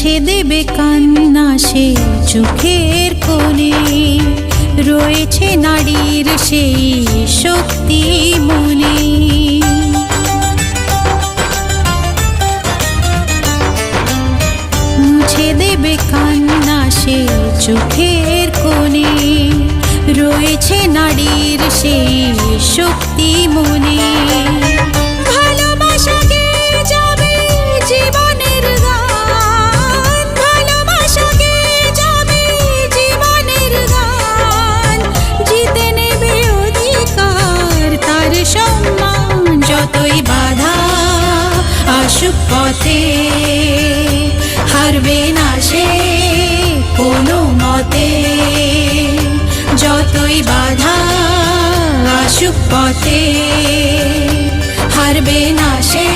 মুছে দেবে কান্না সে চোখের কোণে, রয়েছে নারীর সেই শক্তি মনে। মুছে দেবে কান্না সে চোখের কোণে, রয়েছে নারীর সেই শক্তি মনে। ভালোবাসা গেয়ে যাবে জীবনের গান, ভালোবাসা গেয়ে যাবে জীবনের গান, জিতে নেবে অধিকার তার সম্মান। যতই বাধা আসুক পথে, হারবে না সে কোনো মতে। যতই বাধা আসুক পথে, হারবে না সে